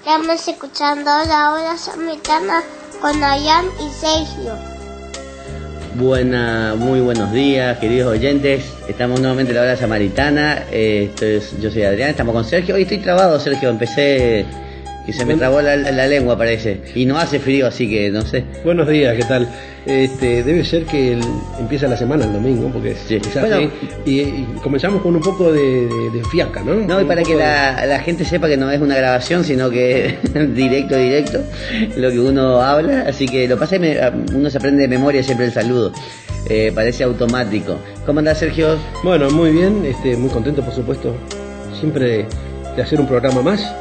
Estamos escuchando la hora samaritana con Ayán y Sergio. Muy buenos días, queridos oyentes. Estamos nuevamente en la hora samaritana. Yo soy Adrián, estamos con Sergio. Hoy estoy trabado, Sergio. Empecé y se me trabó la lengua, parece. Y no hace frío, así que no sé. Buenos días, ¿qué tal? Debe ser que empieza la semana el domingo, porque sí. Bueno, y comenzamos con un poco de fiaca, ¿no? No, y para que la gente sepa que no es una grabación, sino que es directo, lo que uno habla. Así que lo pasa es uno se aprende de memoria siempre el saludo. Parece automático. ¿Cómo andás, Sergio? Bueno, muy bien, muy contento, por supuesto, siempre de hacer un programa más.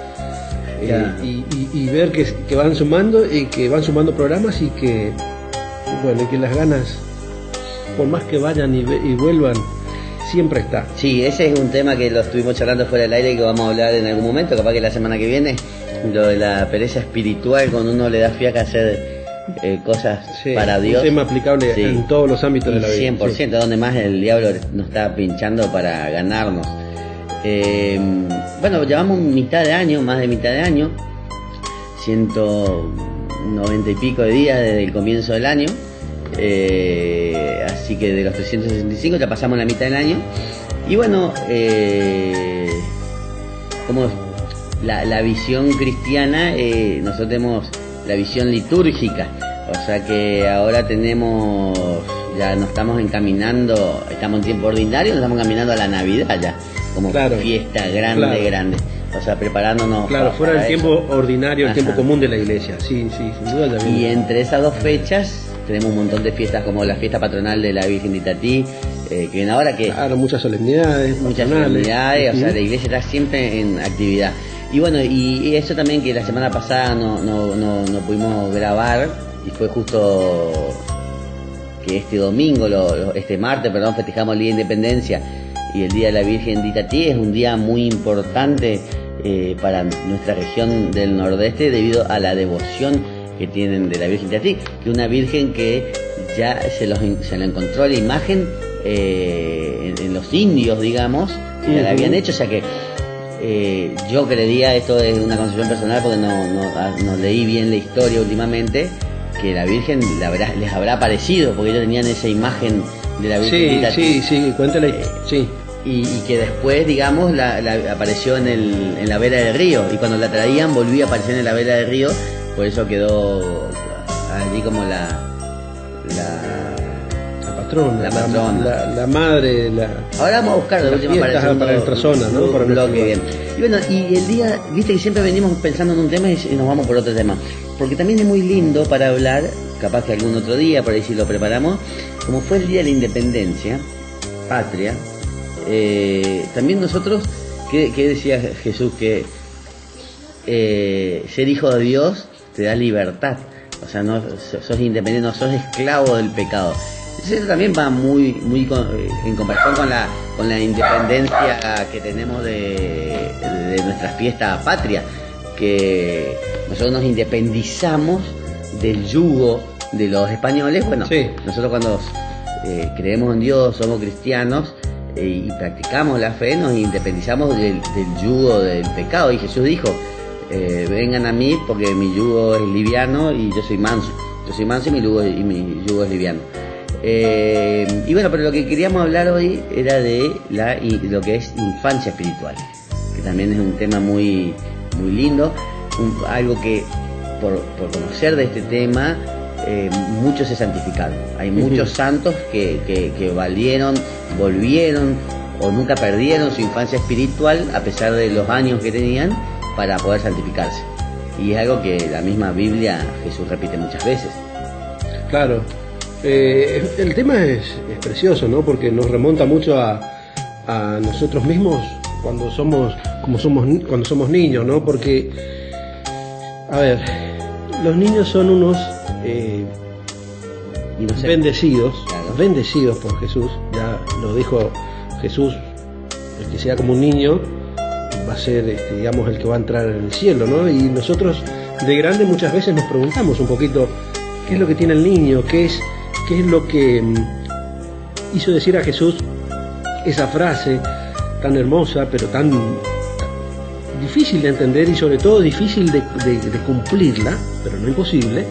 Y ver que van sumando y que van sumando programas y que las ganas, por más que vayan y vuelvan, siempre está. Sí, ese es un tema que lo estuvimos charlando fuera del aire y que vamos a hablar en algún momento, capaz que la semana que viene, lo de la pereza espiritual, cuando uno le da fiaca a hacer cosas para Dios. Un tema aplicable en todos los ámbitos de la vida. 100%, donde más el diablo nos está pinchando para ganarnos. Bueno, llevamos mitad de año, más de mitad de año, 190 y pico de días desde el comienzo del año, así que de los 365 ya pasamos la mitad del año. Y bueno, como la visión cristiana, nosotros tenemos la visión litúrgica, o sea que ahora ya nos estamos encaminando, estamos en tiempo ordinario, nos estamos encaminando a la Navidad ya, como fiesta grande, o sea, preparándonos. Claro, fuera del tiempo ordinario, el tiempo común de la iglesia, sí, sin duda. Y entre esas dos fechas tenemos un montón de fiestas, como la fiesta patronal de la Virgen de Itatí, que viene ahora, que muchas solemnidades, o sea, la iglesia está siempre en actividad. Y bueno, y eso también, que la semana pasada no pudimos grabar, y fue justo que este martes, festejamos el Día de Independencia y el Día de la Virgen de Itatí. Es un día muy importante para nuestra región del nordeste, debido a la devoción que tienen de la Virgen de Itatí, que una virgen que ya se lo encontró la imagen en los indios, digamos, ya la habían hecho, o sea que yo creería, esto es una concepción personal porque no leí bien la historia últimamente, que la Virgen les habrá parecido, porque ellos tenían esa imagen de la Virgen de Itatí. Sí, cuéntale. Sí. Y que después, digamos, apareció en la vera del río, y cuando la traían volvía a aparecer en la vera del río, por eso quedó allí como la patrona, la madre, ahora vamos a buscar de última para nuestra zona, ¿no? Para nuestro bien. Y bueno, y el día, viste que siempre venimos pensando en un tema y nos vamos por otro tema, porque también es muy lindo para hablar, capaz que algún otro día, por ahí si lo preparamos, como fue el Día de la Independencia, patria. También nosotros, ¿qué decía Jesús? Que ser hijo de Dios te da libertad, o sea, no sos independiente, no sos esclavo del pecado. Eso también va muy en comparación con la independencia que tenemos de nuestra fiesta patria, que nosotros nos independizamos del yugo de los españoles. Bueno, nosotros cuando creemos en Dios, somos cristianos y practicamos la fe, nos independizamos del yugo del pecado. Y Jesús dijo, vengan a mí porque mi yugo es liviano y yo soy manso y mi yugo es liviano. Y bueno, pero lo que queríamos hablar hoy era de lo que es infancia espiritual, que también es un tema muy lindo, algo que por conocer de este tema, muchos se santificaron. Hay muchos santos que volvieron o nunca perdieron su infancia espiritual a pesar de los años que tenían para poder santificarse. Y es algo que la misma Biblia Jesús repite muchas veces. Claro. El tema es precioso, ¿no? Porque nos remonta mucho a nosotros mismos cuando somos niños, ¿no? Porque, a ver, los niños son unos bendecidos por Jesús. Ya lo dijo Jesús, el que sea como un niño va a ser, digamos, el que va a entrar en el cielo, ¿no? Y nosotros de grande muchas veces nos preguntamos un poquito qué es lo que tiene el niño, qué es lo que hizo decir a Jesús esa frase tan hermosa, pero tan difícil de entender y sobre todo difícil de cumplirla, pero no imposible,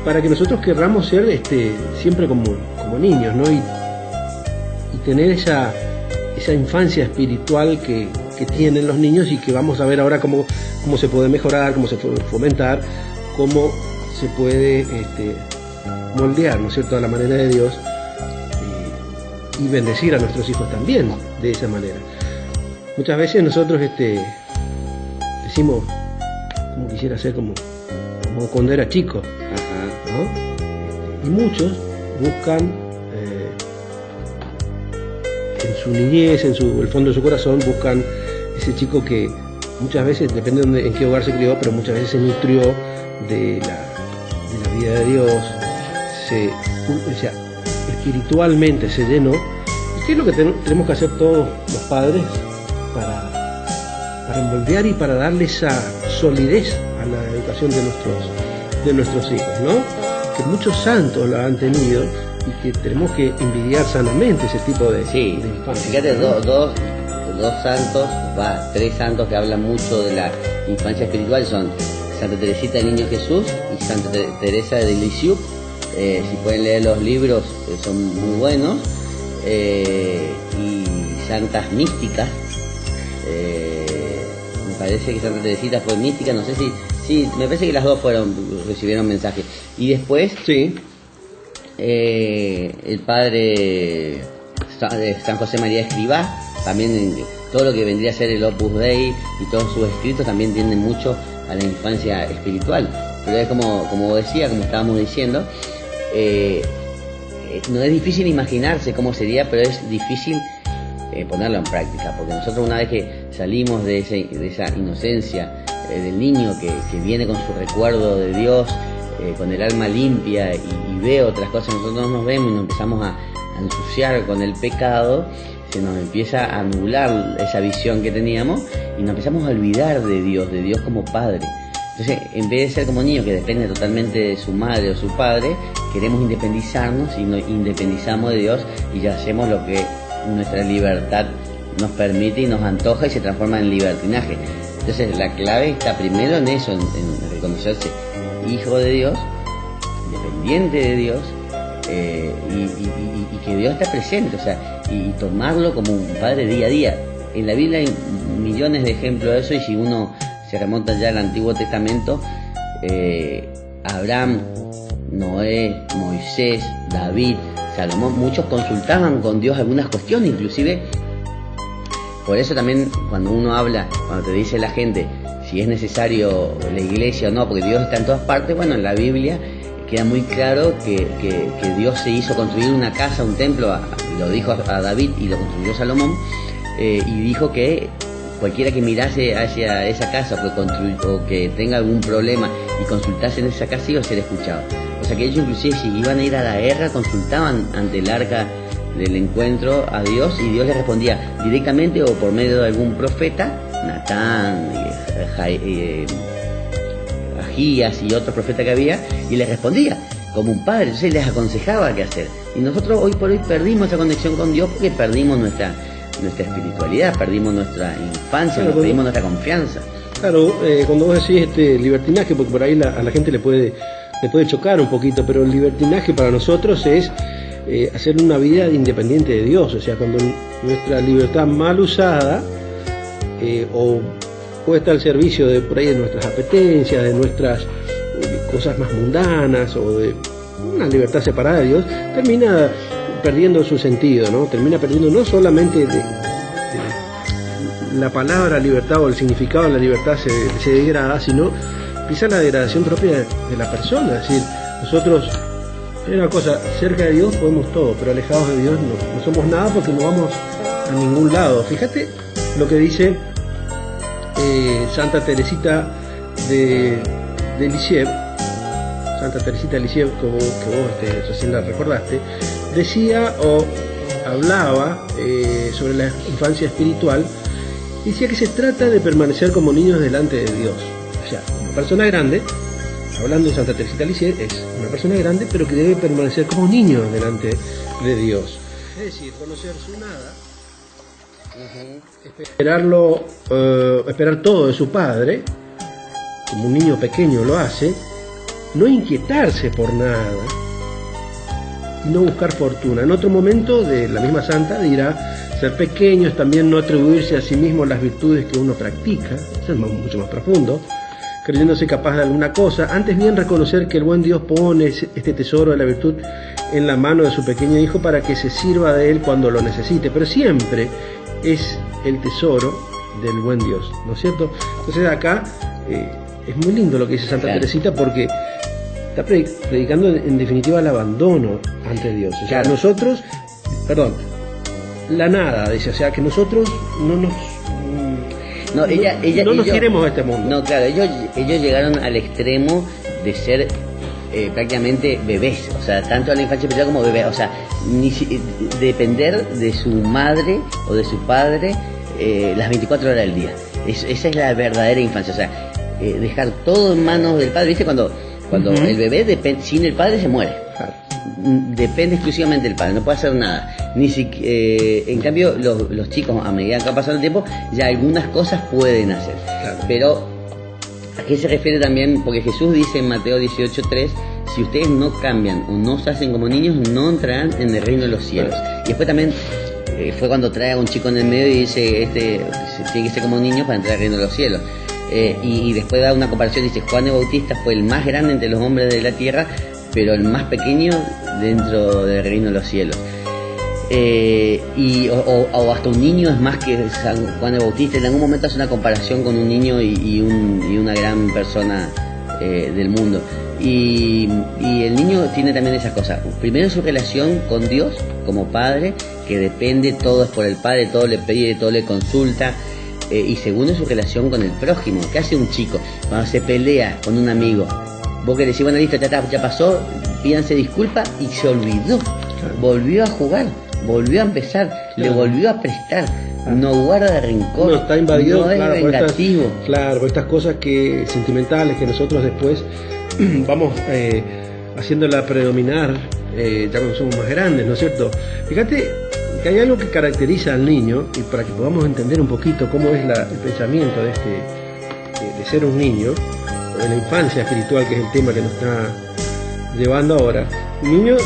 para que nosotros querramos ser siempre como niños, ¿no? Y tener esa infancia espiritual que tienen los niños y que vamos a ver ahora cómo se puede mejorar, cómo se puede fomentar, cómo se puede moldear, ¿no es cierto?, a la manera de Dios, y bendecir a nuestros hijos también de esa manera. Muchas veces nosotros decimos, como quisiera ser como cuando era chico, ¿no? Y muchos buscan en su niñez, en el fondo de su corazón, buscan ese chico que muchas veces, depende en qué hogar se crió, pero muchas veces se nutrió de la vida de Dios, o sea, espiritualmente se llenó. ¿Y qué es lo que tenemos que hacer todos los padres para moldear y para darle esa solidez a la educación de nuestros hijos, ¿no? Que muchos santos lo han tenido y que tenemos que envidiar sanamente ese tipo de infancia. Fíjate, tres santos que hablan mucho de la infancia espiritual son Santa Teresita del Niño Jesús y Santa Teresa de Lisieux. Si pueden leer los libros, son muy buenos. Y santas místicas, me parece que Santa Teresita fue mística, no sé si me parece que las dos recibieron mensajes. Y después el padre San José María Escribá, también todo lo que vendría a ser el Opus Dei y todos sus escritos también tienden mucho a la infancia espiritual. Pero es como decía, como estábamos diciendo, no es difícil imaginarse cómo sería, pero es difícil ponerlo en práctica, porque nosotros una vez que salimos de esa inocencia del niño que viene con su recuerdo de Dios, con el alma limpia y ve otras cosas, nosotros nos vemos y nos empezamos a ensuciar con el pecado, se nos empieza a nublar esa visión que teníamos y nos empezamos a olvidar de Dios como Padre. Entonces, en vez de ser como niños que dependen totalmente de su madre o su padre, queremos independizarnos y nos independizamos de Dios y ya hacemos lo que nuestra libertad nos permite y nos antoja y se transforma en libertinaje. Entonces, la clave está primero en eso, en reconocerse hijo de Dios, dependiente de Dios, y que Dios está presente, o sea, y tomarlo como un padre día a día. En la Biblia hay millones de ejemplos de eso, y si uno se remonta ya al Antiguo Testamento, Abraham, Noé, Moisés, David, Salomón, muchos consultaban con Dios algunas cuestiones, inclusive por eso también cuando te dice la gente si es necesario la iglesia o no, porque Dios está en todas partes, bueno, en la Biblia queda muy claro que Dios se hizo construir una casa, un templo, lo dijo a David y lo construyó Salomón, y dijo que cualquiera que mirase hacia esa casa o que tenga algún problema y consultase en esa casa iba a ser escuchado. O sea que ellos inclusive si iban a ir a la guerra consultaban ante el arca del encuentro a Dios y Dios les respondía directamente o por medio de algún profeta, Natán, Agías y otro profeta que había, y les respondía como un padre, entonces les aconsejaba qué hacer. Y nosotros hoy por hoy perdimos esa conexión con Dios porque perdimos nuestra espiritualidad, perdimos nuestra infancia, claro, perdimos nuestra confianza. Claro, cuando vos decís libertinaje, porque por ahí a la gente le puede chocar un poquito, pero el libertinaje para nosotros es hacer una vida independiente de Dios, o sea, cuando nuestra libertad mal usada o puesta al servicio de por ahí de nuestras apetencias, de nuestras cosas más mundanas o de una libertad separada de Dios, termina perdiendo su sentido, ¿no? Termina perdiendo no solamente la palabra libertad o el significado de la libertad se degrada, sino empieza la degradación propia de la persona. Es decir, nosotros, hay una cosa, cerca de Dios podemos todo, pero alejados de Dios no somos nada porque no vamos a ningún lado. Fíjate lo que dice Santa Teresita de Lisieux, Santa Teresita de Lisieux, que vos recién la recordaste, decía o hablaba sobre la infancia espiritual. Decía que se trata de permanecer como niños delante de Dios. O sea, una persona grande, hablando de Santa Teresita de Lisieux, es una persona grande, pero que debe permanecer como niño delante de Dios. Es decir, conocer su nada esperar todo de su padre, como un niño pequeño lo hace, no inquietarse por nada y no buscar fortuna. En otro momento de la misma santa dirá: ser pequeño es también no atribuirse a sí mismo las virtudes que uno practica. Eso es mucho más profundo. Creyéndose capaz de alguna cosa, antes bien reconocer que el buen Dios pone este tesoro de la virtud en la mano de su pequeño hijo para que se sirva de él cuando lo necesite, pero siempre es el tesoro del buen Dios, ¿no es cierto? Entonces acá es muy lindo lo que dice Santa Teresita, porque está predicando en definitiva el abandono ante Dios. O sea, nosotros, la nada, dice, o sea, que nosotros no nos tiremos a este mundo. No, claro, ellos llegaron al extremo de ser prácticamente bebés, o sea, tanto a la infancia espiritual como bebés, o sea, depender de su madre o de su padre las 24 horas del día. Esa es la verdadera infancia, o sea, dejar todo en manos del padre. ¿Viste? Cuando el bebé sin el padre se muere. Depende exclusivamente del padre, no puede hacer nada. En cambio, los chicos, a medida que va pasando el tiempo, ya algunas cosas pueden hacer. Claro. Pero, ¿a qué se refiere también? Porque Jesús dice en Mateo 18:3: si ustedes no cambian o no se hacen como niños, no entrarán en el reino de los cielos. Claro. Y después también fue cuando trae a un chico en el medio y dice: tiene que ser como niños para entrar al reino de los cielos. Y después da una comparación, dice: Juan el Bautista fue el más grande entre los hombres de la tierra, pero el más pequeño dentro del reino de los cielos. O hasta un niño es más que San Juan el Bautista. En algún momento hace una comparación con un niño y una gran persona del mundo. Y el niño tiene también esas cosas. Primero, su relación con Dios como padre, que depende, todo es por el padre, todo le pide, todo le consulta. Y segundo, su relación con el prójimo. ¿Qué hace un chico cuando se pelea con un amigo? Vos que decís: bueno, listo, ya pasó, pídanse disculpas, y se olvidó. Claro. Volvió a jugar, volvió a empezar, claro. Le volvió a prestar. No guarda rencor, no está invadido, no es vengativo. Por estas cosas sentimentales que nosotros después vamos haciéndola predominar ya cuando somos más grandes, ¿no es cierto? Fíjate que hay algo que caracteriza al niño, y para que podamos entender un poquito cómo es el pensamiento de ser un niño, de la infancia espiritual, que es el tema que nos está llevando ahora. Un niño,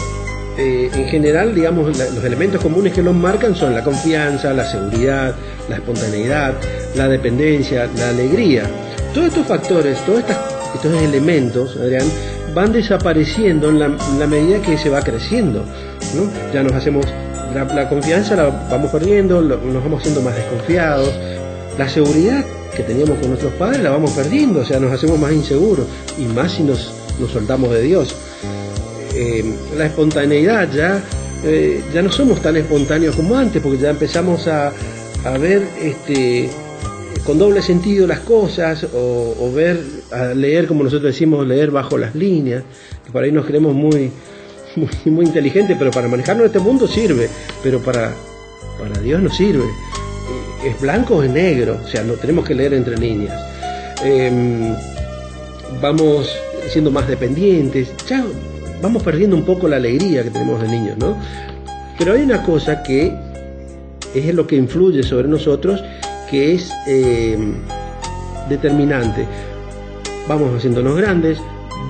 en general, digamos, los elementos comunes que los marcan son la confianza, la seguridad, la espontaneidad, la dependencia, la alegría. Todos estos factores, todos estos elementos, Adrián, van desapareciendo en la medida que se va creciendo, ¿no? Ya nos hacemos la confianza, la vamos perdiendo, nos vamos haciendo más desconfiados. La seguridad que teníamos con nuestros padres la vamos perdiendo, o sea, nos hacemos más inseguros, y más si nos soltamos de Dios. La espontaneidad, ya no somos tan espontáneos como antes, porque ya empezamos a ver con doble sentido las cosas, o a leer, como nosotros decimos, leer bajo las líneas, que por ahí nos creemos muy inteligentes, pero para manejarnos este mundo sirve, pero para Dios no sirve. Es blanco o es negro, o sea, no tenemos que leer entre líneas. Vamos siendo más dependientes, ya vamos perdiendo un poco la alegría que tenemos de niños, ¿no? Pero hay una cosa que es lo que influye sobre nosotros, que es determinante. Vamos haciéndonos grandes,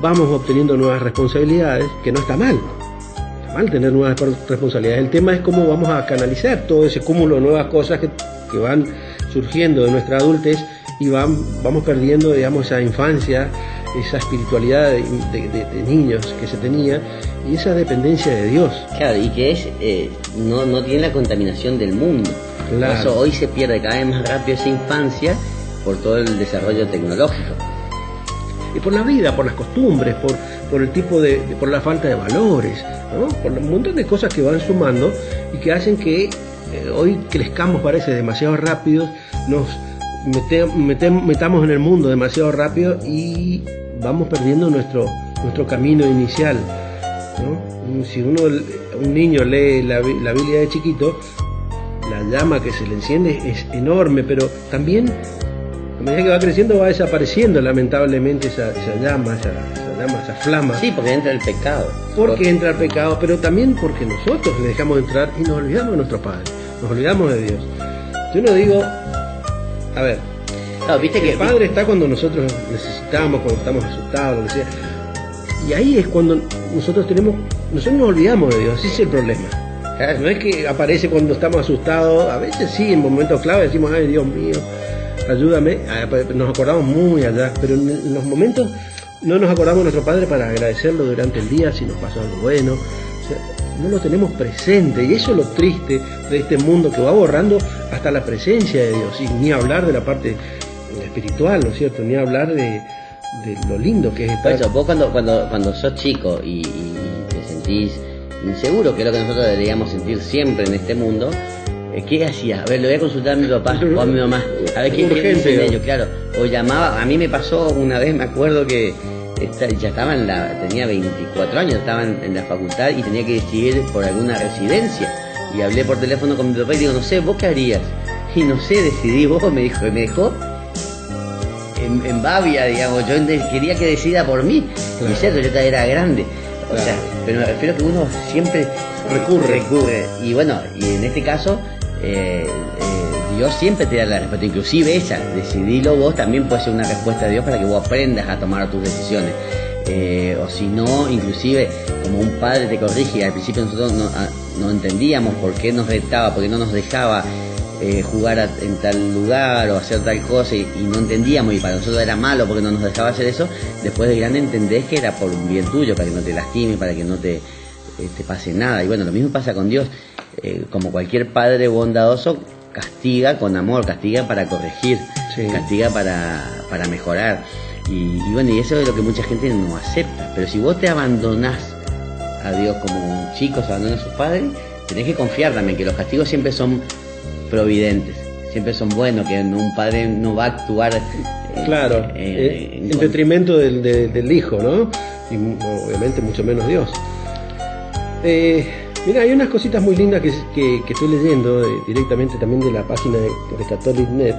vamos obteniendo nuevas responsabilidades, que no está mal. Está mal tener nuevas responsabilidades. El tema es cómo vamos a canalizar todo ese cúmulo de nuevas cosas que van surgiendo de nuestra adultez, y vamos perdiendo, digamos, esa infancia, esa espiritualidad de niños que se tenía, y esa dependencia de Dios. Claro, y que no tiene la contaminación del mundo. Claro. Por eso hoy se pierde cada vez más rápido esa infancia por todo el desarrollo tecnológico. Y por la vida, por las costumbres, por el tipo por la falta de valores, ¿no? Por un montón de cosas que van sumando y que hacen que hoy crezcamos, parece, demasiado rápido, nos metamos en el mundo demasiado rápido y vamos perdiendo nuestro camino inicial, ¿no? Si un niño lee la Biblia de chiquito, la llama que se le enciende es enorme, pero también a medida que va creciendo va desapareciendo lamentablemente esa llama, esa flama. Sí, porque entra el pecado. Porque entra el pecado, pero también porque nosotros le dejamos entrar y nos olvidamos de nuestro Padre, nos olvidamos de Dios. Yo no digo, a ver, No, viste que el padre está cuando nosotros necesitamos, cuando estamos asustados, lo que sea. Y ahí es cuando nosotros nos olvidamos de Dios, ese es el problema. No es que aparece cuando estamos asustados, a veces sí, en momentos clave decimos, ay Dios mío, ayúdame, nos acordamos muy allá, pero en los momentos no nos acordamos de nuestro Padre para agradecerlo durante el día si nos pasó algo bueno. O sea, no lo tenemos presente, y eso es lo triste de este mundo que va borrando hasta la presencia de Dios, y ni hablar de la parte espiritual, ¿no es cierto? Ni hablar de lo lindo que es estar. Por eso, vos cuando sos chico y te sentís inseguro, que es lo que nosotros deberíamos sentir siempre en este mundo, ¿qué hacías? A ver, le voy a consultar a mi papá o a mi mamá, a ver quién dice de ellos, claro. O llamaba, a mí me pasó una vez, me acuerdo que ya estaba tenía 24 años, estaba en la facultad y tenía que decidir por alguna residencia. Y hablé por teléfono con mi papá y digo, no sé, ¿vos qué harías? Y no sé, decidí vos, me dejó en babia, digamos. Yo quería que decida por mí. Claro. Y cierto, yo era grande. O sea, pero me refiero a que uno siempre recurre. Y bueno, y en este caso, Dios siempre te da la respuesta, inclusive esa, decidilo vos, también puede ser una respuesta de Dios para que vos aprendas a tomar tus decisiones. O si no, inclusive como un padre te corrige, y al principio nosotros no entendíamos por qué nos retaba, por qué no nos dejaba jugar en tal lugar o hacer tal cosa, y no entendíamos, y para nosotros era malo porque no nos dejaba hacer eso. Después de grande entendés que era por un bien tuyo, para que no te lastime, para que no te pase nada. Y bueno, lo mismo pasa con Dios. Como cualquier padre bondadoso, castiga con amor, castiga para corregir, sí, castiga para mejorar. Y bueno, y eso es lo que mucha gente no acepta. Pero si vos te abandonás a Dios como chicos abandonan a sus padres, tenés que confiar también que los castigos siempre son providentes, siempre son buenos, que un padre no va a actuar en detrimento del hijo, ¿no? Y obviamente mucho menos Dios. Mira, hay unas cositas muy lindas que estoy leyendo directamente también de la página de Catholic.net,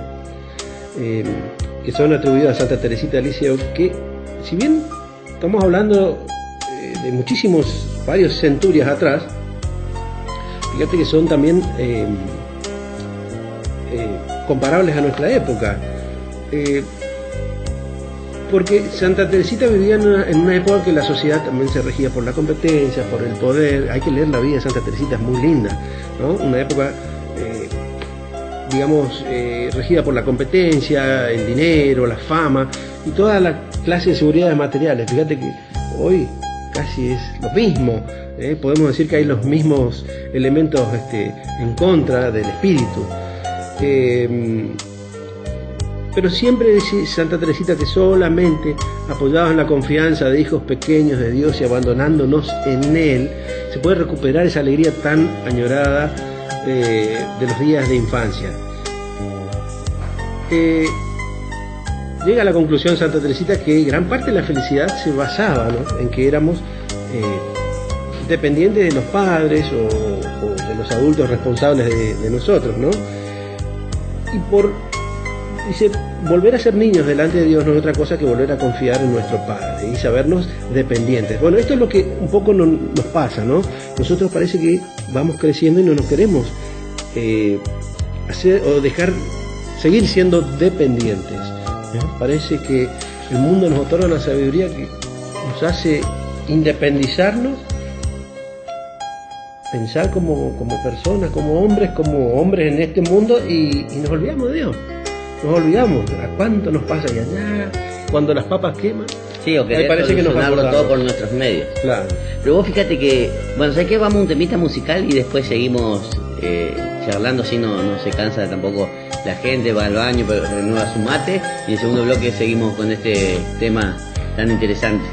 que son atribuidas a Santa Teresita de Lisieux, que si bien estamos hablando de varios centurias atrás, fíjate que son también comparables a nuestra época, porque Santa Teresita vivía en una época que la sociedad también se regía por la competencia, por el poder. Hay que leer la vida de Santa Teresita, es muy linda, ¿no? Una época regida por la competencia, el dinero, la fama y toda la clase de seguridades materiales. Fíjate que hoy casi es lo mismo, podemos decir que hay los mismos elementos en contra del espíritu, pero siempre dice Santa Teresita que solamente apoyados en la confianza de hijos pequeños de Dios y abandonándonos en Él, se puede recuperar esa alegría tan añorada de los días de infancia. Llega a la conclusión Santa Teresita que gran parte de la felicidad se basaba, ¿no?, en que éramos dependientes de los padres o de los adultos responsables de nosotros, ¿no? Dice, volver a ser niños delante de Dios no es otra cosa que volver a confiar en nuestro Padre y sabernos dependientes. Bueno, esto es lo que un poco nos pasa, ¿no? Nosotros parece que vamos creciendo y no nos queremos seguir siendo dependientes. Parece que el mundo nos otorga una sabiduría que nos hace independizarnos, pensar como personas, como hombres en este mundo, y nos olvidamos de Dios. Nos olvidamos. ¿A cuánto nos pasa? Y allá, cuando las papas queman, sí, o querer parece que nos solucionarlo todo por nuestros medios. Claro. Pero vos fíjate que, bueno, ¿sabes qué? Vamos a un temita musical y después seguimos charlando, así no se cansa tampoco la gente, va al baño, pero renueva su mate, y en el segundo bloque seguimos con este tema tan interesante.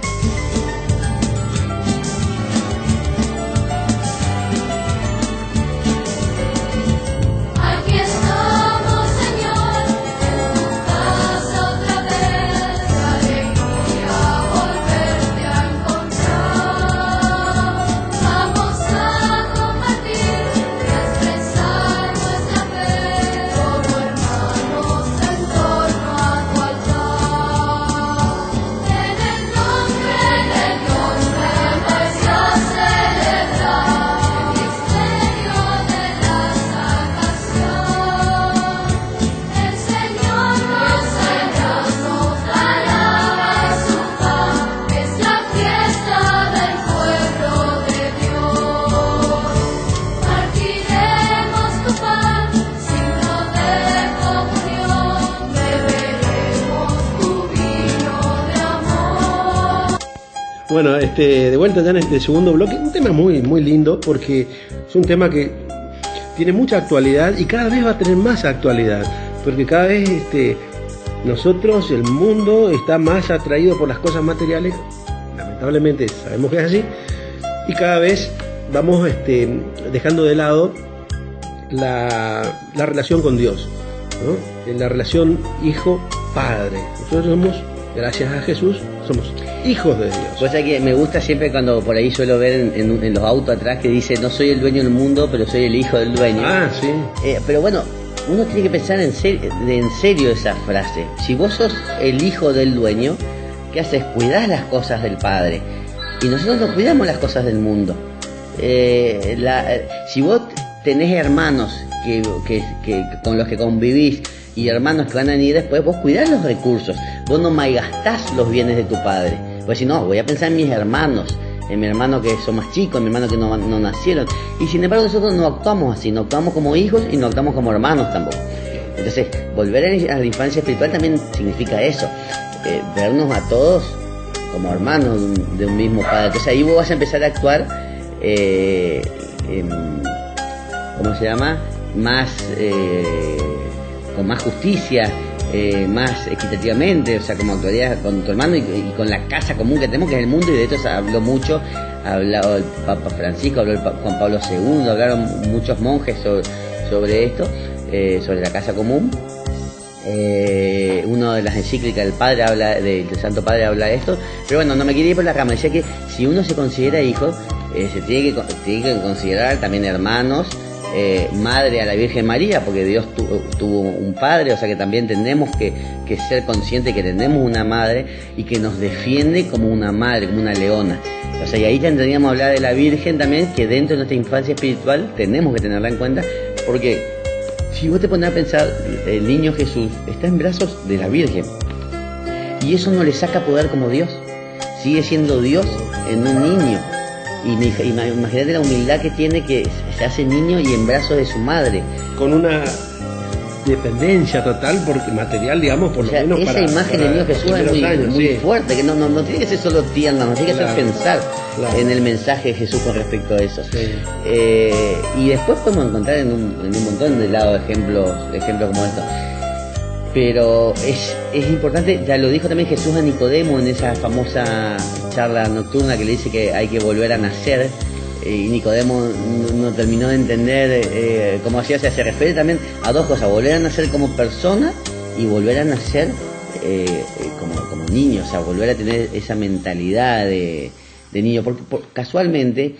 En el nombre Bueno, de vuelta ya en este segundo bloque, un tema muy, muy lindo, porque es un tema que tiene mucha actualidad y cada vez va a tener más actualidad, porque cada vez nosotros, el mundo, está más atraído por las cosas materiales, lamentablemente sabemos que es así, y cada vez vamos dejando de lado la relación con Dios, ¿no? En la relación hijo-padre. Nosotros somos, gracias a Jesús, somos hijos de Dios. Pues que me gusta siempre cuando por ahí suelo ver en los autos atrás que dice: no soy el dueño del mundo, pero soy el hijo del dueño. Ah, sí. Pero bueno, uno tiene que pensar en serio esa frase. Si vos sos el hijo del dueño, ¿qué haces? Cuidás las cosas del padre. Y nosotros no cuidamos las cosas del mundo. Si vos tenés hermanos con los que convivís y hermanos que van a venir después, vos cuidás los recursos, vos no malgastás los bienes de tu padre. Pues si no, voy a pensar en mis hermanos, en mi hermano que son más chicos, en mi hermano que no nacieron. Y sin embargo nosotros no actuamos así, no actuamos como hijos y no actuamos como hermanos tampoco. Entonces, volver a la infancia espiritual también significa eso, vernos a todos como hermanos de un mismo padre. Entonces ahí vos vas a empezar a actuar, ¿cómo se llama? Más, con más justicia, más equitativamente, o sea, como actuarías con tu hermano y con la casa común que tenemos, que es el mundo, y de esto se habló mucho, ha hablado el Papa Francisco, habló el Juan Pablo II, hablaron muchos monjes sobre esto, sobre la casa común. Una de las encíclicas del Santo Padre habla de esto, pero bueno, no me quería ir por la rama. Decía que si uno se considera hijo, se tiene que considerar también hermanos, madre a la Virgen María, porque Dios tuvo un padre, o sea que también tenemos que ser conscientes que tenemos una madre y que nos defiende como una madre, como una leona. O sea, y ahí tendríamos que hablar de la Virgen también, que dentro de nuestra infancia espiritual tenemos que tenerla en cuenta, porque si vos te pones a pensar, el niño Jesús está en brazos de la Virgen, y eso no le saca poder como Dios, sigue siendo Dios en un niño. Y imagínate la humildad que tiene, que se hace niño y en brazos de su madre. Con una dependencia total, porque material, digamos, por lo menos esa para imagen del niño Jesús es muy, años, muy sí, fuerte, que no tiene que ser solo tierna, nos tiene que hacer pensar en el mensaje de Jesús con respecto a eso. Sí. Y después podemos encontrar en un montón de lados ejemplos como estos. Pero es importante, ya lo dijo también Jesús a Nicodemo en esa famosa charla nocturna, que le dice que hay que volver a nacer, y Nicodemo no terminó de entender cómo hacía. O sea, se refiere también a dos cosas: volver a nacer como persona y volver a nacer como niño, o sea, volver a tener esa mentalidad de niño, porque casualmente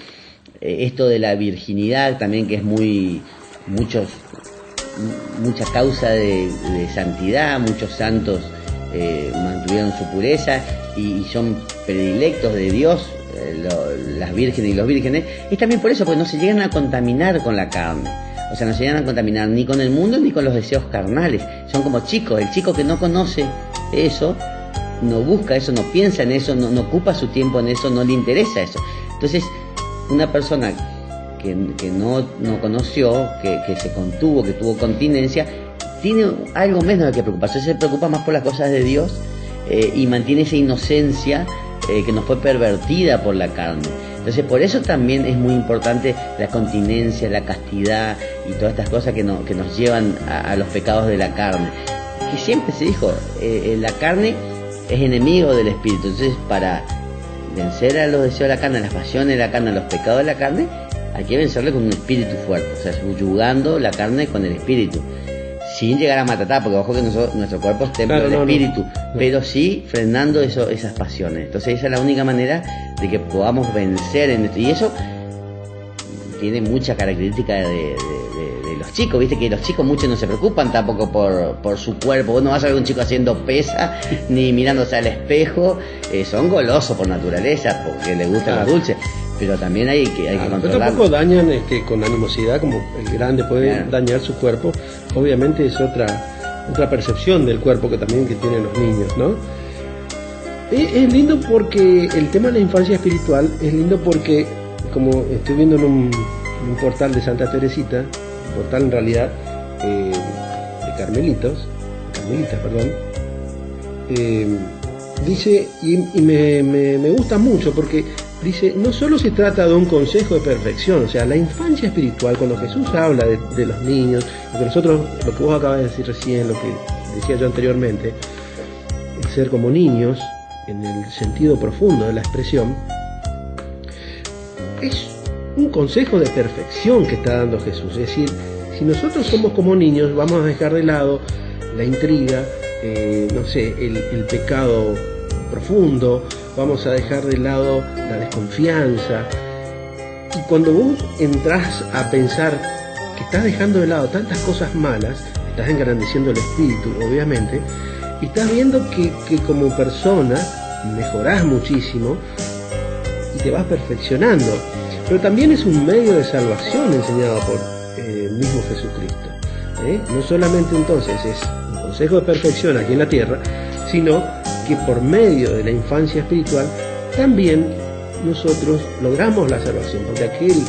esto de la virginidad también, que es mucha causa de santidad, muchos santos mantuvieron su pureza y son predilectos de Dios, las vírgenes y los vírgenes, es también por eso, porque no se llegan a contaminar con la carne. O sea, no se llegan a contaminar ni con el mundo ni con los deseos carnales. Son como chicos. El chico que no conoce eso, no busca eso, no piensa en eso, no ocupa su tiempo en eso, no le interesa eso. Entonces, una persona que no conoció, que se contuvo, que tuvo continencia, tiene algo menos de que preocuparse. Se preocupa más por las cosas de Dios, y mantiene esa inocencia que nos fue pervertida por la carne. Entonces, por eso también es muy importante la continencia, la castidad y todas estas cosas que nos llevan a los pecados de la carne. Que siempre se dijo, la carne es enemigo del espíritu. Entonces, para vencer a los deseos de la carne, a las pasiones de la carne, a los pecados de la carne, hay que vencerle con un espíritu fuerte, o sea, subyugando la carne con el espíritu, sin llegar a matar, porque ojo que nuestro cuerpo es templo del espíritu, pero sí frenando esas pasiones. Entonces esa es la única manera de que podamos vencer en esto. Y eso tiene mucha característica de los chicos, viste que los chicos muchos no se preocupan tampoco por su cuerpo. Vos no vas a ver un chico haciendo pesa ni mirándose al espejo. Son golosos por naturaleza, porque les gustan los dulces, pero también hay que controlarlo. Pero tampoco dañan con animosidad, como el grande puede dañar su cuerpo. Obviamente es otra percepción del cuerpo que tienen los niños, ¿no? Es lindo porque el tema de la infancia espiritual es lindo porque, como estoy viendo en un portal de Santa Teresita, un portal en realidad Carmelitas, perdón, dice, y me gusta mucho porque dice, no solo se trata de un consejo de perfección, o sea, la infancia espiritual, cuando Jesús habla de los niños, lo que vos acabas de decir recién, lo que decía yo anteriormente, el ser como niños, en el sentido profundo de la expresión, es un consejo de perfección que está dando Jesús. Es decir, si nosotros somos como niños, vamos a dejar de lado la intriga, no sé, el pecado profundo, vamos a dejar de lado la desconfianza. Y cuando vos entras a pensar que estás dejando de lado tantas cosas malas, estás engrandeciendo el espíritu, obviamente, y estás viendo que como persona mejorás muchísimo y te vas perfeccionando. Pero también es un medio de salvación enseñado por el mismo Jesucristo. No solamente entonces es un consejo de perfección aquí en la tierra, sino que por medio de la infancia espiritual también nosotros logramos la salvación, porque y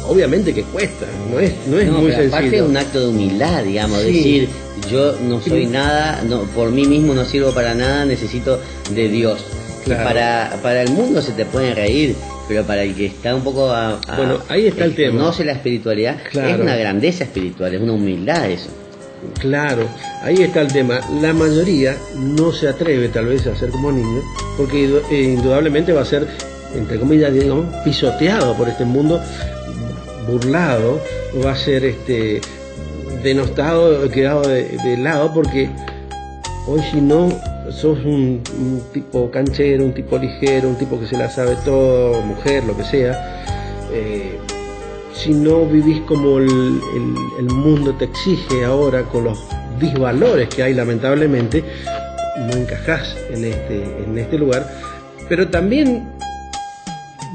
obviamente que cuesta, no es muy sencillo. Aparte es un acto de humildad, digamos, sí. Decir, yo no soy nada, no, por mí mismo no sirvo para nada, necesito de Dios. Claro. Para el mundo se te puede reír, pero para el que está un poco bueno, ahí está el tema. Conoce la espiritualidad, claro. Es una grandeza espiritual, es una humildad eso. Claro, ahí está el tema. La mayoría no se atreve tal vez a ser como niños, porque indudablemente va a ser, entre comillas, digamos, pisoteado por este mundo, burlado, va a ser denostado, quedado de lado, porque hoy si no sos un tipo canchero, un tipo ligero, un tipo que se la sabe todo, mujer, lo que sea, si no vivís como el mundo te exige ahora, con los disvalores que hay lamentablemente, no encajás en este lugar. Pero también,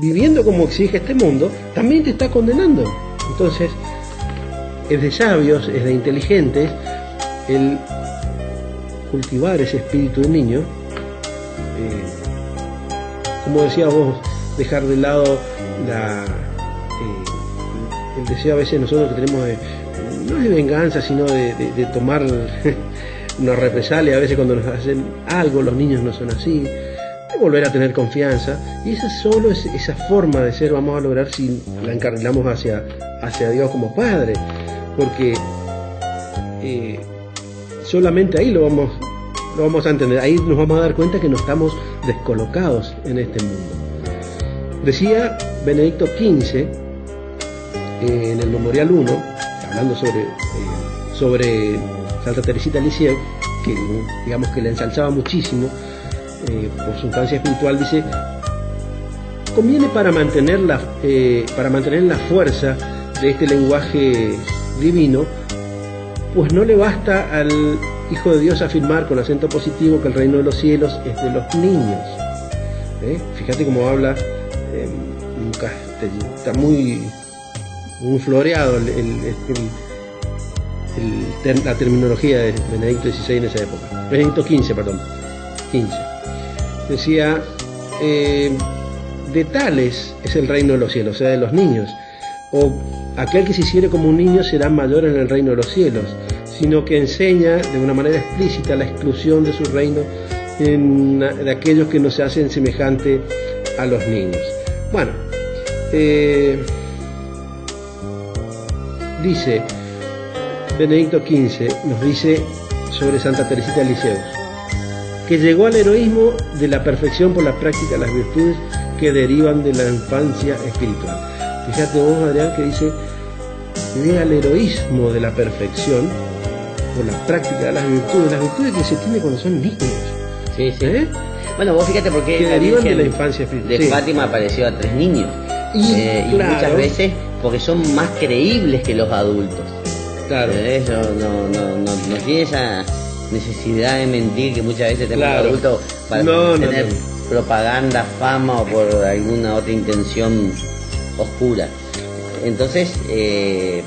viviendo como exige este mundo, también te está condenando. Entonces, es de sabios, es de inteligentes el cultivar ese espíritu de niño, como decía vos, dejar de lado el deseo a veces nosotros que tenemos no es de venganza, sino de tomar una represalia a veces cuando nos hacen algo. Los niños no son así, de volver a tener confianza, y esa forma de ser vamos a lograr si la encarrilamos hacia Dios como Padre, porque solamente ahí lo vamos a entender, ahí nos vamos a dar cuenta que no estamos descolocados en este mundo. Decía Benedicto XV en el Memorial 1, hablando sobre Santa Teresita de Lisieux, que digamos que la ensalzaba muchísimo por su infancia espiritual, dice: conviene para mantener la fuerza de este lenguaje divino, pues no le basta al Hijo de Dios afirmar con acento positivo que el reino de los cielos es de los niños. Fíjate cómo habla, está muy floreado la terminología de Benedicto XVI en esa época. Benedicto XV, perdón. Decía, de tales es el reino de los cielos, o sea, de los niños. O aquel que se hiciere como un niño será mayor en el reino de los cielos, sino que enseña de una manera explícita la exclusión de su reino de aquellos que no se hacen semejante a los niños. Bueno, dice Benedicto XV, nos dice sobre Santa Teresita de Lisieux, que llegó al heroísmo de la perfección por la práctica de las virtudes que derivan de la infancia espiritual. Fíjate vos, Adrián, que dice: llega al heroísmo de la perfección por la práctica de las virtudes que se tiene cuando son niños. Sí. Bueno, vos fíjate por qué que derivan de la infancia espiritual. De Fátima apareció a 3 niños. Y claro, muchas veces porque son más creíbles que los adultos. Claro. Eso no tiene esa necesidad de mentir que muchas veces tenemos los adultos para tener propaganda, fama o por alguna otra intención oscura. Entonces,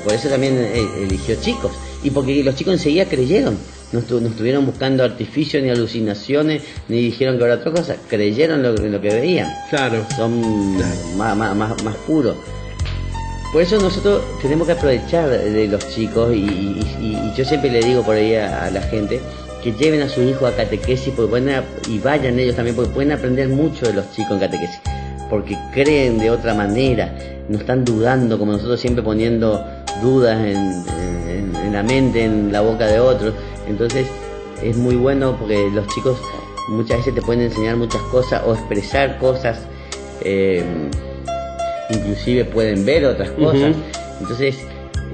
por eso también eligió chicos. Y porque los chicos enseguida creyeron. No estuvieron buscando artificios ni alucinaciones, ni dijeron que era otra cosa. Creyeron lo que veían. Claro. Son más puros. Por eso nosotros tenemos que aprovechar de los chicos y yo siempre le digo por ahí a la gente que lleven a sus hijos a catequesis y vayan ellos también, porque pueden aprender mucho de los chicos en catequesis, porque creen de otra manera, no están dudando como nosotros, siempre poniendo dudas en la mente, en la boca de otros. Entonces es muy bueno porque los chicos muchas veces te pueden enseñar muchas cosas o expresar cosas, inclusive pueden ver otras cosas. Entonces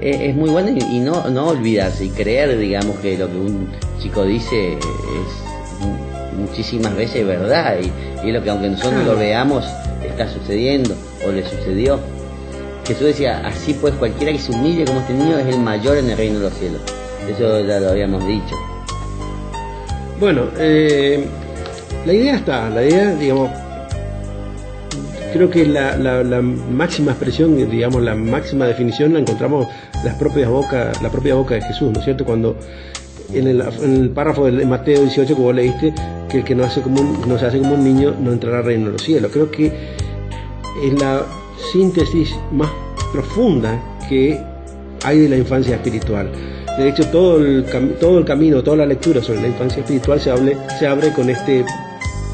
es muy bueno y no olvidarse y creer, digamos, que lo que un chico dice es muchísimas veces verdad y es lo que aunque nosotros no lo veamos está sucediendo o le sucedió. Jesús decía, así pues cualquiera que se humille como este niño es el mayor en el reino de los cielos. Eso ya lo habíamos dicho. Bueno, la idea, digamos, creo que la máxima expresión, digamos, la máxima definición la encontramos en la propia boca de Jesús, ¿no es cierto? Cuando en el párrafo de Mateo 18 que vos leíste, que el que no se hace como un niño no entrará al reino de los cielos. Creo que es la síntesis más profunda que hay de la infancia espiritual. De hecho, todo el camino, toda la lectura sobre la infancia espiritual se abre con este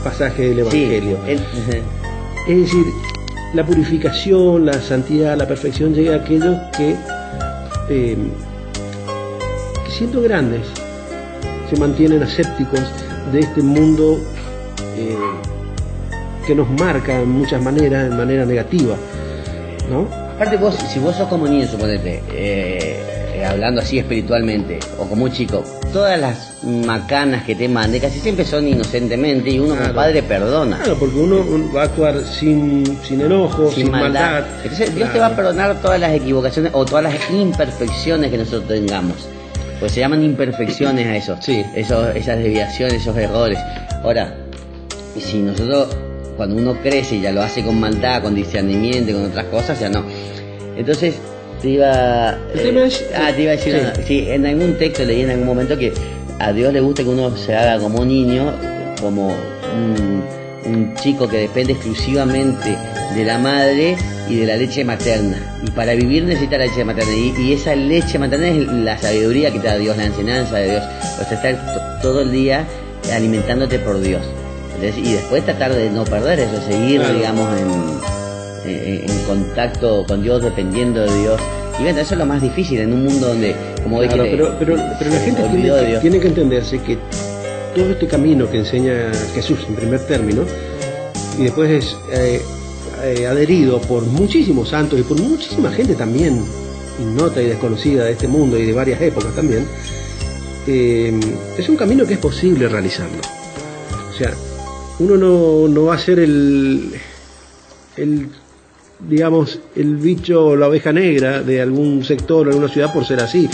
pasaje del Evangelio. Sí, es decir, la purificación, la santidad, la perfección llega a aquellos que siendo grandes se mantienen asépticos de este mundo que nos marca en muchas maneras, de manera negativa, ¿no? Aparte si vos sos como niño, suponete, hablando así espiritualmente, o como un chico, todas las macanas que te mande casi siempre son inocentemente y uno como padre perdona. Claro, porque uno va a actuar sin enojo, sin maldad. Entonces Dios te va a perdonar todas las equivocaciones o todas las imperfecciones que nosotros tengamos. Pues se llaman imperfecciones a eso, esas desviaciones, esos errores. Ahora, si nosotros, cuando uno crece y ya lo hace con maldad, con discernimiento, con otras cosas, ya no. Entonces, te iba a decir, en algún texto leí en algún momento que a Dios le gusta que uno se haga como un niño, como un chico que depende exclusivamente de la madre y de la leche materna, y para vivir necesita la leche materna, y esa leche materna es la sabiduría que te da Dios, la enseñanza de Dios, o sea, estar todo el día alimentándote por Dios. Entonces, y después tratar de no perder eso, seguir, digamos, en contacto con Dios, dependiendo de Dios. Y bueno, eso es lo más difícil en un mundo donde, como dijiste, pero la gente tiene que entenderse que todo este camino que enseña Jesús en primer término, y después es adherido por muchísimos santos y por muchísima gente también ignota y desconocida de este mundo y de varias épocas también, es un camino que es posible realizarlo. O sea, uno no va a ser el digamos, el bicho o la oveja negra de algún sector o alguna ciudad por ser así.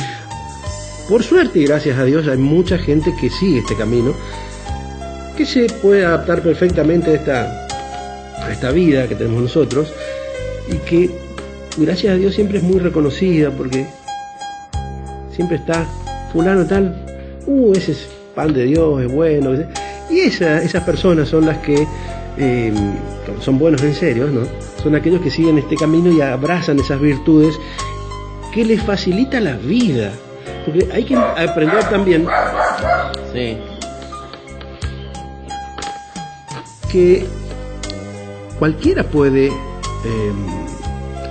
Por suerte y gracias a Dios hay mucha gente que sigue este camino, que se puede adaptar perfectamente a esta vida que tenemos nosotros, y que gracias a Dios siempre es muy reconocida, porque siempre está fulano tal, ese es pan de Dios, es bueno, y esas personas son las que son buenos en serio, ¿no? Son aquellos que siguen este camino y abrazan esas virtudes que les facilita la vida, porque hay que aprender también que cualquiera puede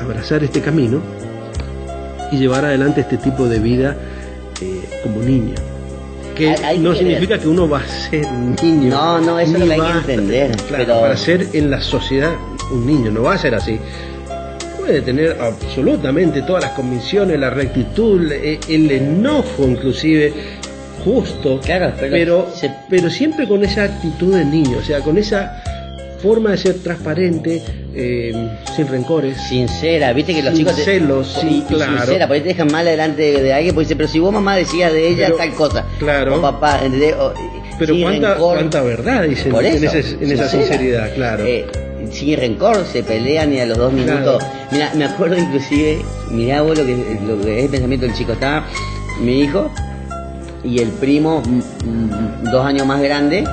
abrazar este camino y llevar adelante este tipo de vida como niño. Que no significa que uno va a ser un niño. No, eso es lo que hay que entender. Claro, pero para ser en la sociedad un niño, no va a ser así. Puede tener absolutamente todas las convicciones, la rectitud, el enojo inclusive, justo, claro, pero siempre con esa actitud de niño, o sea, con esa forma de ser transparente, sin rencores, sincera. Viste que los sin chicos celos, claro, sincera, porque te dejan mal delante de alguien, porque dice, pero si vos mamá decías de ella tal cosa, claro, o papá, ¿entendés? Pero cuánta verdad dicen en esa sinceridad, claro. Sin rencor, se pelean y a los 2 minutos. Claro. Mira, me acuerdo inclusive, mirá vos lo que es el pensamiento del chico. Estaba mi hijo y el primo 2 años más grande,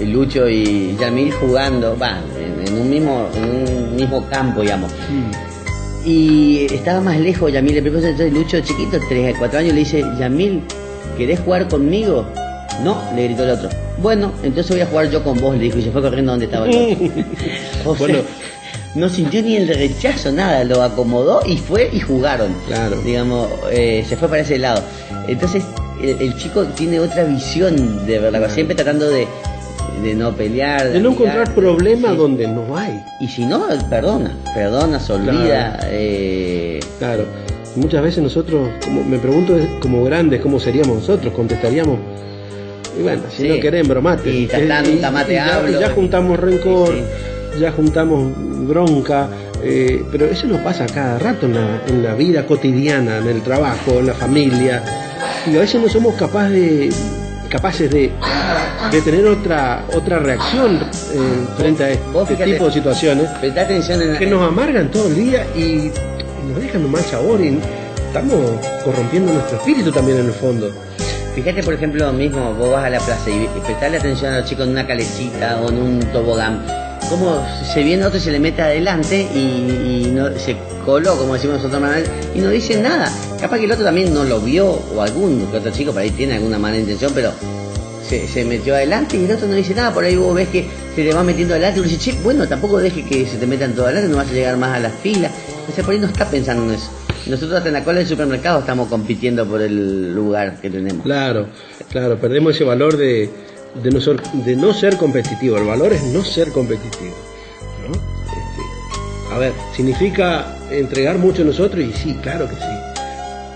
Lucho y Yamil, jugando, en un mismo campo, digamos. Y estaba más lejos Yamil, el primo, entonces Lucho chiquito, 3 a 4 años, le dice, Yamil, ¿querés jugar conmigo? No, le gritó el otro. Bueno, entonces voy a jugar yo con vos, le dijo, y se fue corriendo donde estaba el otro. O sea, Bueno. no sintió ni el rechazo, nada, lo acomodó y fue y jugaron. Claro. Digamos, se fue para ese lado. Entonces, el chico tiene otra visión de ver la cosa, siempre tratando de no pelear. De no encontrar problemas sí. donde no hay. Y si no, perdona, se olvida. Claro. Muchas veces nosotros, como me pregunto, como grandes, ¿cómo seríamos nosotros? Contestaríamos, y bueno, si Sí. no querés, bromate. Y ya juntamos rencor, ya juntamos bronca, pero eso nos pasa cada rato en la vida cotidiana, en el trabajo, en la familia, y a veces no somos capaces de tener otra reacción frente a este tipo de situaciones Prestá atención en que nos amargan todo el día y nos dejan un mal sabor y estamos corrompiendo nuestro espíritu también en el fondo. Fíjate, por ejemplo, mismo, vos vas a la plaza y prestarle atención a los chicos en una calecita o en un tobogán, cómo se viene otro y se le mete adelante y no, se coló, como decimos nosotros, y no dice nada. Capaz que el otro también no lo vio, o algún que otro chico por ahí tiene alguna mala intención, pero se metió adelante y el otro no dice nada. Por ahí vos ves que se le va metiendo adelante y uno dice, che, bueno, tampoco deje que se te metan todo adelante, no vas a llegar más a la fila. Entonces por ahí no está pensando en eso. Nosotros hasta en la cola del supermercado estamos compitiendo por el lugar que tenemos. Claro, perdemos ese valor de no ser competitivo. El valor es no ser competitivo, ¿no? A ver, significa entregar mucho a nosotros, y sí, claro que sí.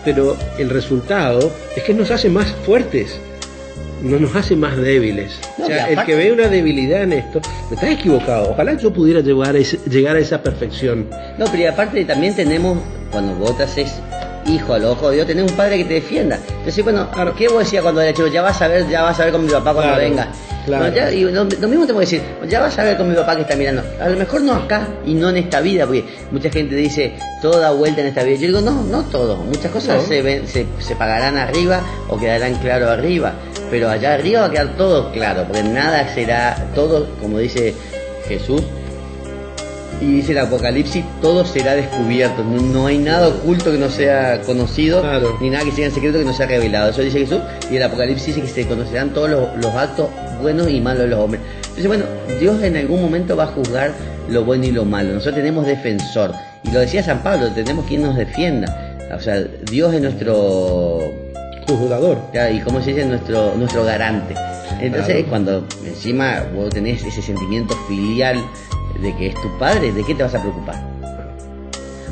Pero el resultado es que nos hace más fuertes, no nos hace más débiles. No, o sea, aparte, el que ve una debilidad en esto, estás equivocado. Ojalá yo pudiera llegar a esa perfección. No, pero y aparte también tenemos, cuando vos te haces hijo a los ojos de Dios, tenés un padre que te defienda. Entonces, bueno, Claro. ¿qué vos decías cuando era chico? Ya vas a ver con mi papá cuando Claro, venga. claro. No, y lo mismo te voy a decir, ya vas a ver con mi papá que está mirando. A lo mejor no acá y no en esta vida, porque mucha gente dice, todo da vuelta en esta vida. Yo digo, no todo. Muchas cosas No. se pagarán arriba o quedarán claro arriba. Pero allá arriba va a quedar todo claro, porque nada será, todo, como dice Jesús, y dice el Apocalipsis, todo será descubierto. No hay nada oculto que no sea conocido, Claro. ni nada que sea en secreto que no sea revelado. Eso dice Jesús, y el Apocalipsis dice que se conocerán todos los actos buenos y malos de los hombres. Entonces, bueno, Dios en algún momento va a juzgar lo bueno y lo malo. Nosotros tenemos defensor, y lo decía San Pablo, tenemos quien nos defienda. O sea, Dios es nuestro... Juzgador. y como se dice, nuestro garante. Entonces, Claro. cuando encima vos tenés ese sentimiento filial de que es tu padre, ¿de qué te vas a preocupar?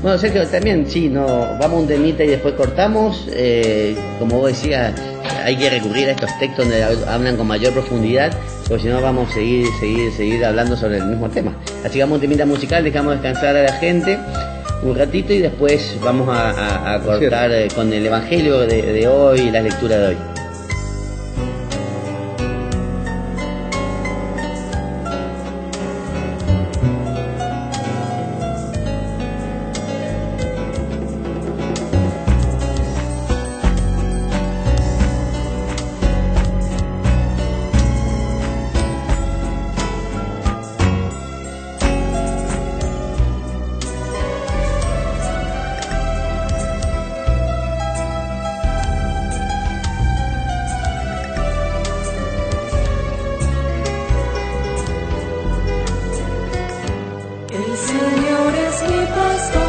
Bueno, Sergio, también, sí, no, vamos a un temita y después cortamos. Como vos decías, hay que recurrir a estos textos donde hablan con mayor profundidad, porque si no vamos a seguir hablando sobre el mismo tema. Así que vamos a un temita musical, dejamos descansar a la gente un ratito y después vamos a cortar con el Evangelio de hoy y la lectura de hoy. El Señor es mi pastor,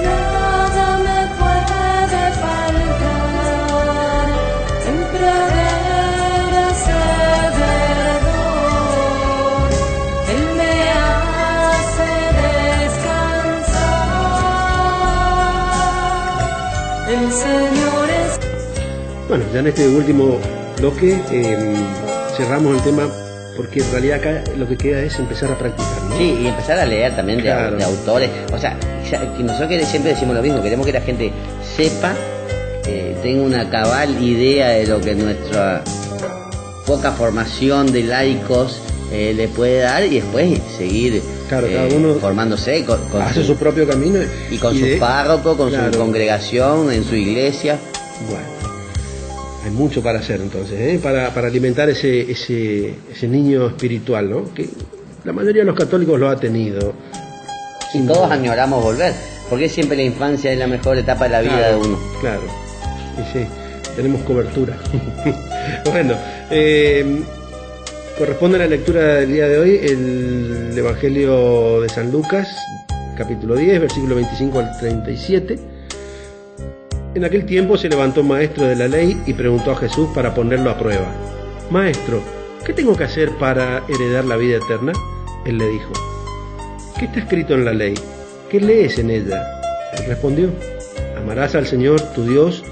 nada me puede faltar, en praderas de verdor, Él me hace descansar. El Señor es... Bueno, ya en este último bloque cerramos el tema, porque en realidad acá lo que queda es empezar a practicar, ¿no? Sí, y empezar a leer también Claro. de autores. O sea, que nosotros siempre decimos lo mismo, queremos que la gente sepa, tenga una cabal idea de lo que nuestra poca formación de laicos le puede dar, y después seguir Claro, cada uno formándose con hace su propio camino y con su de- párroco, con Claro. su congregación, en su iglesia. Bueno, hay mucho para hacer entonces, para alimentar ese niño espiritual, ¿no? Que la mayoría de los católicos lo ha tenido. Y todos añoramos volver, porque siempre la infancia es la mejor etapa de la vida Claro, de uno. Claro. Y sí. tenemos cobertura. Bueno, corresponde a la lectura del día de hoy el Evangelio de San Lucas, capítulo 10, versículo 25 al 37. En aquel tiempo se levantó un maestro de la ley y preguntó a Jesús para ponerlo a prueba: Maestro, ¿qué tengo que hacer para heredar la vida eterna? Él le dijo: ¿Qué está escrito en la ley? ¿Qué lees en ella? Él respondió: Amarás al Señor tu Dios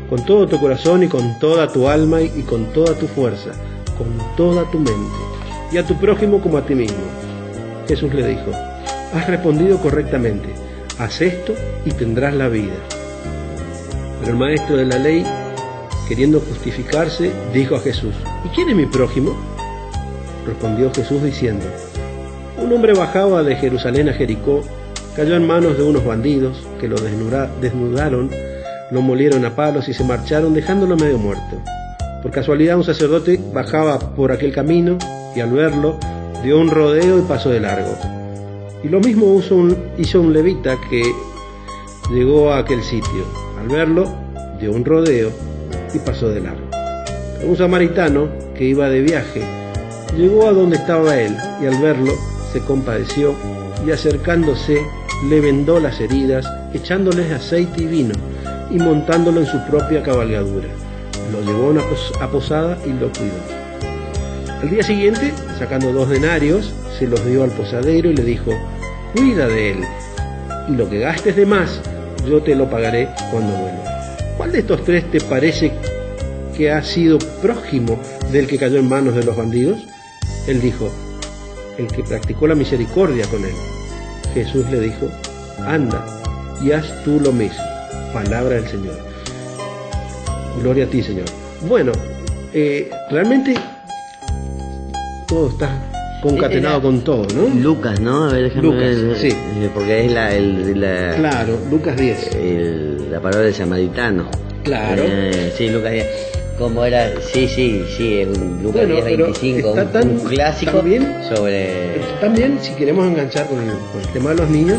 con todo tu corazón y con toda tu alma y con toda tu fuerza, con toda tu mente, y a tu prójimo como a ti mismo. Jesús le dijo: Has respondido correctamente, haz esto y tendrás la vida. Pero el maestro de la ley, queriendo justificarse, dijo a Jesús: ¿Y quién es mi prójimo? Respondió Jesús diciendo: Un hombre bajaba de Jerusalén a Jericó, cayó en manos de unos bandidos que lo desnudaron, lo molieron a palos y se marcharon dejándolo medio muerto. Por casualidad un sacerdote bajaba por aquel camino y al verlo dio un rodeo y pasó de largo. Y lo mismo hizo un levita que llegó a aquel sitio. Al verlo dio un rodeo y pasó de largo. Pero un samaritano que iba de viaje llegó a donde estaba él y al verlo se compadeció y acercándose le vendó las heridas, echándoles aceite y vino y montándolo en su propia cabalgadura. Lo llevó a una posada y lo cuidó. Al día siguiente, sacando 2 denarios, se los dio al posadero y le dijo: Cuida de él, y lo que gastes de más, yo te lo pagaré cuando vuelva. ¿Cuál de estos 3 te parece que ha sido prójimo del que cayó en manos de los bandidos? Él dijo: El que practicó la misericordia con él. Jesús le dijo: Anda y haz tú lo mismo. Palabra del Señor. Gloria a ti, Señor. Bueno, realmente todo está concatenado con todo, ¿no? Lucas, ¿no? A ver, déjame Lucas, ver, sí. Porque es Claro, Lucas 10. la palabra del samaritano. Claro. Sí, Lucas 10. ¿Cómo era? Sí, es un Lucas Bueno, 10, 25, está un clásico también, sobre... También, si queremos enganchar con el tema de los niños,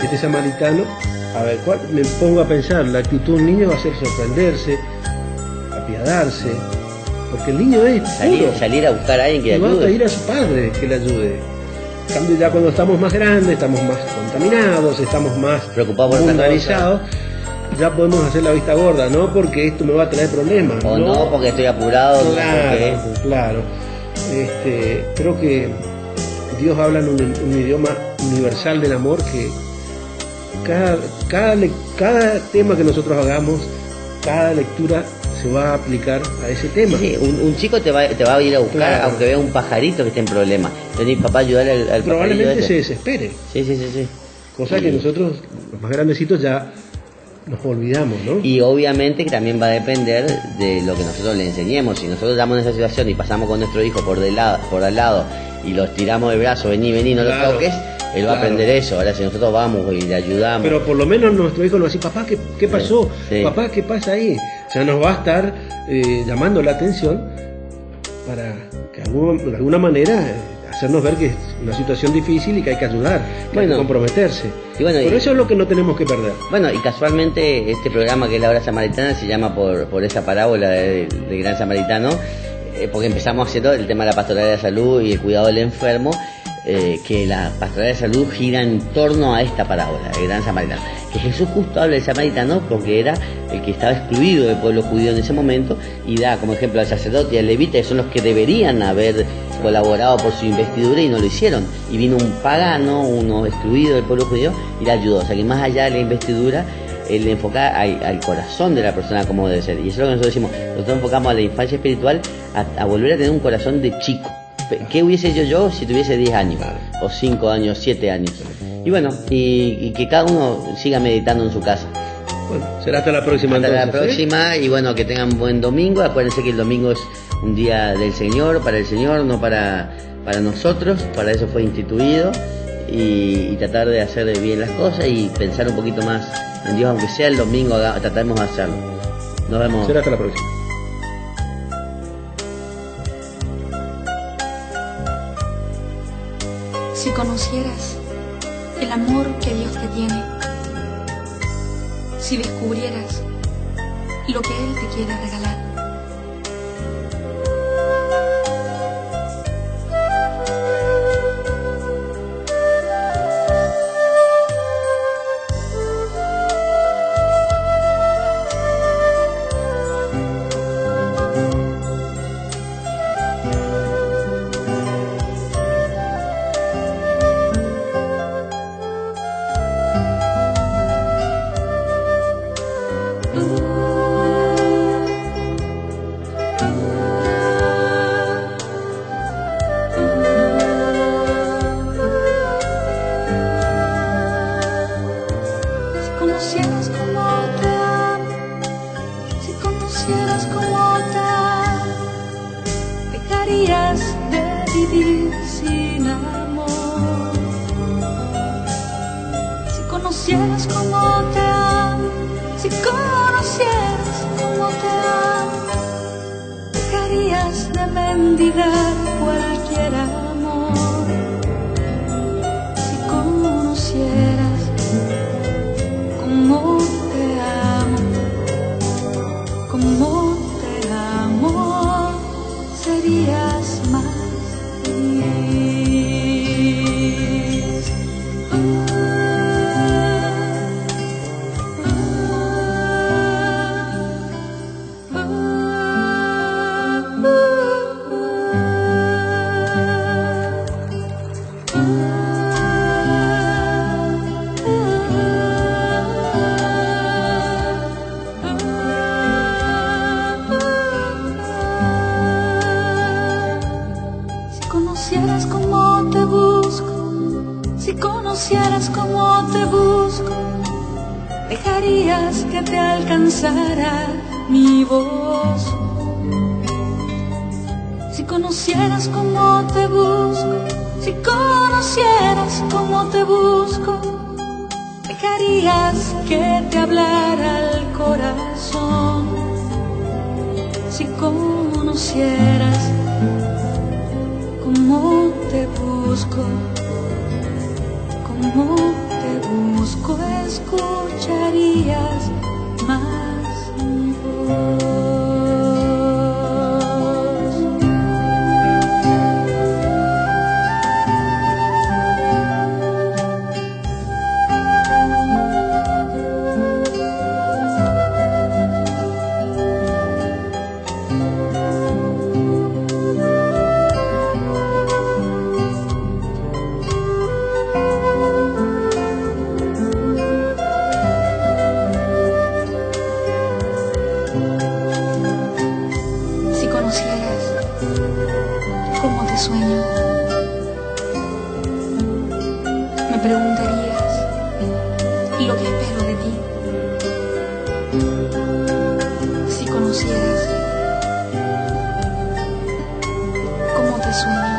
este samaritano, a ver, me pongo a pensar, la actitud de un niño va a ser sorprenderse, apiadarse, porque el niño es puro. Salir a buscar a alguien que y le va a ayude. pedir a su padre que le ayude. En cambio, ya cuando estamos más grandes, estamos más contaminados, estamos más Preocupados por otra mundanizados, ya podemos hacer la vista gorda, no porque esto me va a traer problemas. O no, porque estoy apurado. Claro, no porque... claro. Creo que Dios habla en un idioma universal del amor que cada tema que nosotros hagamos, cada lectura se va a aplicar a ese tema. Sí, un chico te va a ir a buscar, Claro. aunque vea un pajarito que esté en problema. Vení, papá, ayudarle al Probablemente pajarito se ese. desespere, Sí. cosa que nosotros, los más grandecitos, ya nos olvidamos, ¿no? Y obviamente que también va a depender de lo que nosotros le enseñemos. Si nosotros estamos en esa situación y pasamos con nuestro hijo por al lado y los tiramos del brazo, vení, no Claro, lo toques, él va a aprender eso. Ahora si nosotros vamos y le ayudamos... Pero por lo menos nuestro hijo nos va a decir: papá, ¿qué pasó? Sí. Papá, ¿qué pasa ahí? O sea, nos va a estar llamando la atención para que de alguna manera hacernos ver que es una situación difícil y que hay que ayudar, que hay que comprometerse. Y bueno, por eso es lo que no tenemos que perder. Bueno, y casualmente este programa que es La Hora Samaritana se llama por esa parábola del Gran Samaritano, porque empezamos haciendo el tema de la pastoral de la salud y el cuidado del enfermo, que la pastoral de salud gira en torno a esta parábola, el Gran Samaritano. Que Jesús justo habla del samaritano porque era el que estaba excluido del pueblo judío en ese momento y da como ejemplo al sacerdote y al levita, que son los que deberían haber colaborado por su investidura y no lo hicieron. Y vino un pagano, uno excluido del pueblo judío y le ayudó. O sea que más allá de la investidura, el enfocar al corazón de la persona como debe ser. Y eso es lo que nosotros decimos. Nosotros enfocamos a la infancia espiritual a volver a tener un corazón de chico. ¿Qué hubiese hecho yo si tuviese 10 años? O 5 años, 7 años. Y bueno, y que cada uno siga meditando en su casa. Bueno, será hasta la próxima. Hasta la entonces, próxima, y bueno, que tengan buen domingo. Acuérdense que el domingo es un día del Señor, para el Señor, no para nosotros. Para eso fue instituido. Y tratar de hacer bien las cosas y pensar un poquito más en Dios, aunque sea el domingo, tratemos de hacerlo. Nos vemos. Será hasta la próxima. Si conocieras el amor que Dios te tiene, si descubrieras lo que Él te quiere regalar. conocieras como te amo, si conocieras como te amo, dejarías de mendigar cualquier amor. Si conocieras como te amo, serías más feliz. Si conocieras cómo te busco, dejarías que te alcanzara mi voz. Si conocieras cómo te busco, si conocieras cómo te busco, dejarías que te hablara el corazón. Si conocieras cómo te busco, como te busco, escucharías más mi voz. ¿Cómo te sueño? Me preguntarías lo que espero de ti. Si conocieras cómo te sueño,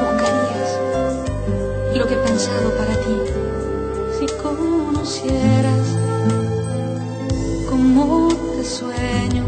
buscarías lo que he pensado para ti. Si conocieras cómo te sueño,